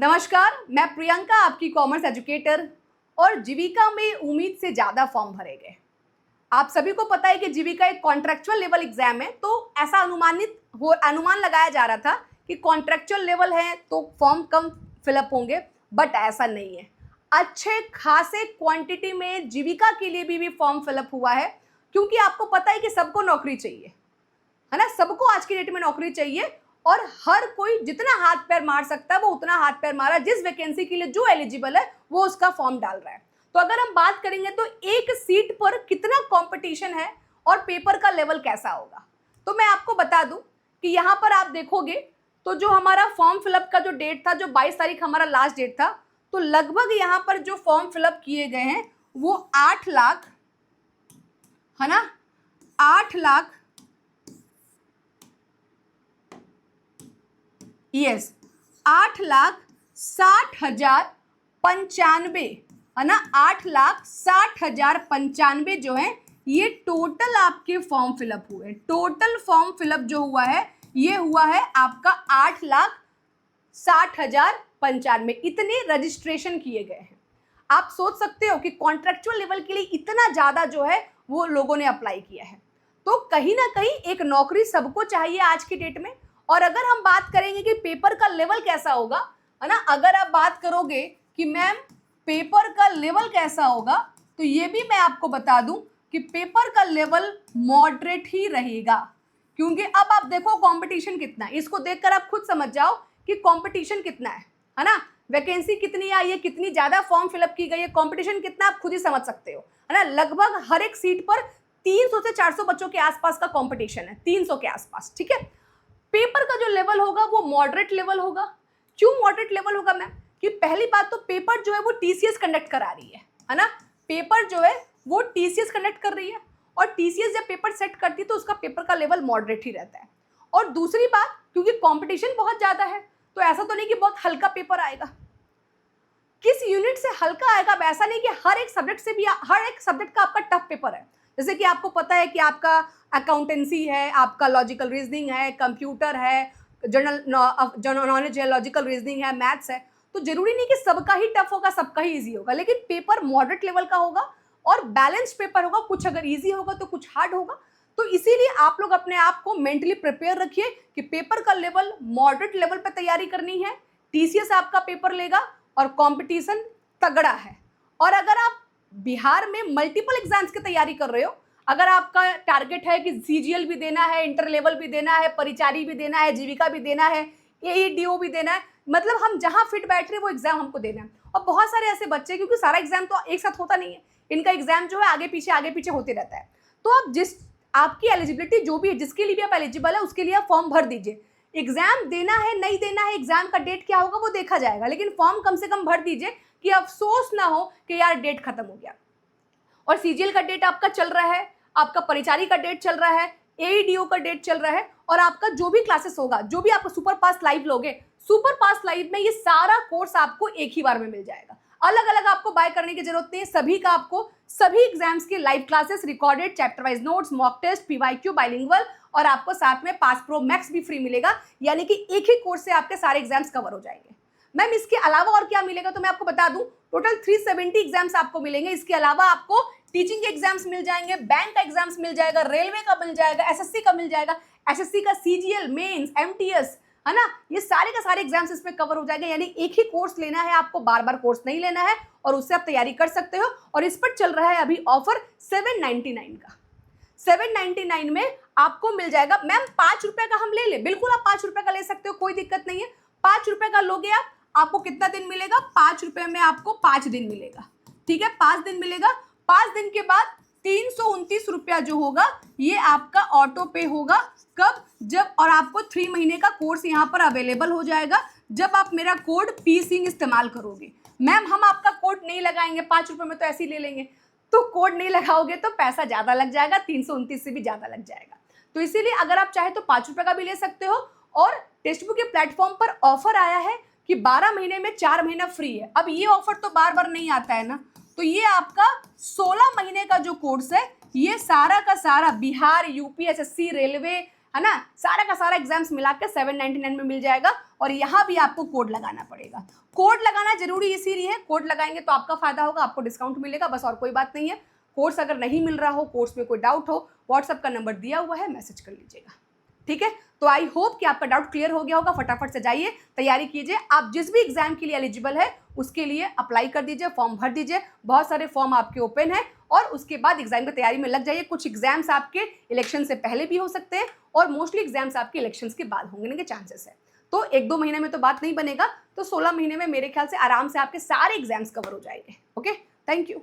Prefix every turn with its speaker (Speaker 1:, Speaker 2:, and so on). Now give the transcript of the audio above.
Speaker 1: नमस्कार, मैं प्रियंका आपकी कॉमर्स एजुकेटर। और जीविका में उम्मीद से ज़्यादा फॉर्म भरे गए। आप सभी को पता है कि जीविका एक कॉन्ट्रेक्चुअल लेवल एग्जाम है, तो ऐसा अनुमान लगाया जा रहा था कि कॉन्ट्रेक्चुअल लेवल है तो फॉर्म कम फिलअप होंगे, बट ऐसा नहीं है। अच्छे खासे क्वांटिटी में जीविका के लिए भी फॉर्म फिलअप हुआ है, क्योंकि आपको पता है कि सबको नौकरी चाहिए, है ना। सबको आज की डेट में नौकरी चाहिए और हर कोई जितना हाथ पैर मार सकता है वो उतना हाथ पैर मारा। जिस वैकेंसी के लिए जो एलिजिबल है वो उसका फॉर्म डाल रहा है। तो अगर हम बात करेंगे तो एक सीट पर कितना कंपटीशन है और पेपर का लेवल कैसा होगा, तो मैं आपको बता दूं कि यहाँ पर आप देखोगे तो जो हमारा फॉर्म फिलअप का जो डेट था, जो 22 तारीख हमारा लास्ट डेट था, तो लगभग यहाँ पर जो फॉर्म फिलअप किए गए हैं वो 8 लाख, है ना, 8 लाख, यस, 8,60,95, है ना, 8,60,95 जो है ये टोटल आपके फॉर्म फिलअप हुए। टोटल फॉर्म फिलअप जो हुआ है ये हुआ है आपका 8,60,95। इतने रजिस्ट्रेशन किए गए हैं। आप सोच सकते हो कि कॉन्ट्रेक्चुअल लेवल के लिए इतना ज़्यादा जो है वो लोगों ने अप्लाई किया है। तो कहीं ना कहीं एक नौकरी सबको चाहिए आज की डेट में। और अगर हम बात करेंगे कि पेपर का लेवल कैसा होगा, है ना, अगर आप बात करोगे कि मैम पेपर का लेवल कैसा होगा, तो ये भी मैं आपको बता दूं कि पेपर का लेवल मॉडरेट ही रहेगा। क्योंकि अब आप देखो कंपटीशन कितना है, इसको देखकर आप खुद समझ जाओ कि कंपटीशन कितना है ना। वैकेंसी कितनी आई है, कितनी ज्यादा फॉर्म फिलअप की गई है, कंपटीशन कितना आप खुद ही समझ सकते हो, है ना। लगभग हर एक सीट पर 300 से 400 बच्चों के आसपास का कंपटीशन है, 300 के आसपास, ठीक है। पेपर का जो लेवल होगा वो मॉडरेट लेवल होगा। क्यों मॉडरेट लेवल होगा मैम? कि पहली बात तो पेपर जो है वो टीसीएस कंडक्ट करा रही है ना। पेपर जो है वो टीसीएस कंडक्ट कर रही है और टीसीएस जब पेपर सेट करती है तो उसका पेपर का लेवल मॉडरेट ही रहता है। और दूसरी बात, क्योंकि कंपटीशन बहुत ज्यादा है तो ऐसा तो नहीं कि बहुत हल्का पेपर आएगा। किस यूनिट से हल्का आएगा, अब ऐसा नहीं कि हर एक सब्जेक्ट से भी, हर एक सब्जेक्ट का आपका टफ पेपर है। जैसे कि आपको पता है कि आपका अकाउंटेंसी है, आपका लॉजिकल रीजनिंग है, कंप्यूटर है, जनरल नॉलेज है, लॉजिकल रीजनिंग है, मैथ्स है। तो जरूरी नहीं कि सबका ही टफ होगा, सबका ही इजी होगा, लेकिन पेपर मॉडरेट लेवल का होगा और बैलेंस्ड पेपर होगा। कुछ अगर इजी होगा तो कुछ हार्ड होगा। तो इसीलिए आप लोग अपने आप को मेंटली प्रिपेयर रखिए कि पेपर का लेवल मॉडरेट लेवल पर तैयारी करनी है। टीसीएस आपका पेपर लेगा और कंपटीशन तगड़ा है। और अगर आप बिहार में मल्टीपल एग्जाम्स की तैयारी कर रहे हो, अगर आपका टारगेट है कि सीजीएल भी देना है, इंटर लेवल भी देना है, परिचारी भी देना है, जीविका भी देना है, एईडीओ भी देना है, मतलब हम जहां फिट बैठ रहे हैं वो एग्जाम हमको देना है। और बहुत सारे ऐसे बच्चे, क्योंकि सारा एग्जाम तो एक साथ होता नहीं है, इनका एग्जाम जो है आगे पीछे होते रहता है। तो आप आपकी एलिजिबिलिटी जो भी है, जिसके लिए भी आप एलिजिबल है उसके लिए आप फॉर्म भर दीजिए। एग्जाम देना है नहीं देना है, एग्जाम का डेट क्या होगा वो देखा जाएगा, लेकिन फॉर्म कम से कम भर दीजिए कि अफसोस ना हो कि यार डेट खत्म हो गया। और सीजीएल का डेट आपका चल रहा है, आपका परिचारी का डेट चल रहा है, एईडीओ का डेट चल रहा है, और आपका जो भी क्लासेस होगा, जो भी आपका सुपर पास लाइव लोगे, सुपर पास लाइव में ये सारा कोर्स आपको एक ही बार में मिल जाएगा। अलग अलग आपको बाय करने की जरूरत नहीं है। सभी का आपको सभी एग्जाम्स के live classes, recorded chapter wise notes, mock test, PYQ, bilingual, और आपको साथ में पास प्रो मैक्स भी फ्री मिलेगा। यानी कि एक ही कोर्स से आपके सारे एग्जाम्स कवर हो जाएंगे। मैम इसके अलावा और क्या मिलेगा, तो मैं आपको बता दूं, टोटल 370 एग्जाम्स आपको मिलेंगे। इसके अलावा आपको टीचिंग के एग्जाम्स मिल जाएंगे, बैंक का एग्जाम्स मिल जाएगा, रेलवे का मिल जाएगा, एसएससी का मिल जाएगा, एसएससी का सीजीएल, मेंस, एमटीएस, है ना, ये सारे का सारे एग्जाम्स इसमें कवर हो जाएंगे। यानी एक ही कोर्स लेना है आपको, बार बार कोर्स नहीं लेना है, और उससे आप तैयारी कर सकते हो। और इस पर चल रहा है अभी ऑफर 799 का। 799 में आपको मिल जाएगा। मैम 5 रुपए का हम ले ले, बिल्कुल आप 5 रुपए का ले सकते हो, कोई दिक्कत नहीं है। 5 रुपए का लोगे आप, आपको कितना दिन मिलेगा? 5 रुपए में आपको 5 दिन मिलेगा, ठीक है, 5 दिन मिलेगा। 5 दिन के बाद 329 रुपया जो होगा ये आपका ऑटो पे होगा। कब? जब, और आपको 3 महीने का कोर्स यहाँ पर अवेलेबल हो जाएगा जब आप मेरा कोड पी सिंह इस्तेमाल करोगे। मैम हम आपका कोड नहीं लगाएंगे, 5 रुपए में तो ऐसे ही ले लेंगे, तो कोड नहीं लगाओगे तो पैसा ज्यादा लग जाएगा, 329 से भी ज्यादा लग जाएगा। तो इसीलिए अगर आप चाहे तो 5 रुपए का भी ले सकते हो। और टेक्स्ट बुक के प्लेटफॉर्म पर ऑफर आया है कि 12 महीने में 4 महीना फ्री है। अब ये ऑफर तो बार बार नहीं आता है ना, तो ये आपका 16 महीने का जो कोर्स है ये सारा का सारा बिहार, यूपी, एसएससी, रेलवे, है ना, सारा का सारा एग्जाम्स मिला के 799 में मिल जाएगा। और यहाँ भी आपको कोड लगाना पड़ेगा। कोड लगाना जरूरी इसीलिए है, कोड लगाएंगे तो आपका फायदा होगा, आपको डिस्काउंट मिलेगा, बस और कोई बात नहीं है। कोर्स अगर नहीं मिल रहा हो, कोर्स में कोई डाउट हो, व्हाट्सएप का नंबर दिया हुआ है, मैसेज कर लीजिएगा, ठीक है। तो आई होप कि आपका डाउट क्लियर हो गया होगा। फटाफट से जाइए, तैयारी कीजिए। आप जिस भी एग्जाम के लिए एलिजिबल है उसके लिए अप्लाई कर दीजिए, फॉर्म भर दीजिए। बहुत सारे फॉर्म आपके ओपन है और उसके बाद एग्जाम की तैयारी में लग जाइए। कुछ एग्जाम्स आपके इलेक्शन से पहले भी हो सकते हैं और मोस्टली एग्जाम्स आपके इलेक्शन के बाद होने के चांसेस है। तो 1-2 महीने में तो बात नहीं बनेगा, तो 16 महीने में मेरे ख्याल से आराम से आपके सारे एग्जाम्स कवर हो जाएंगे। Okay, thank you.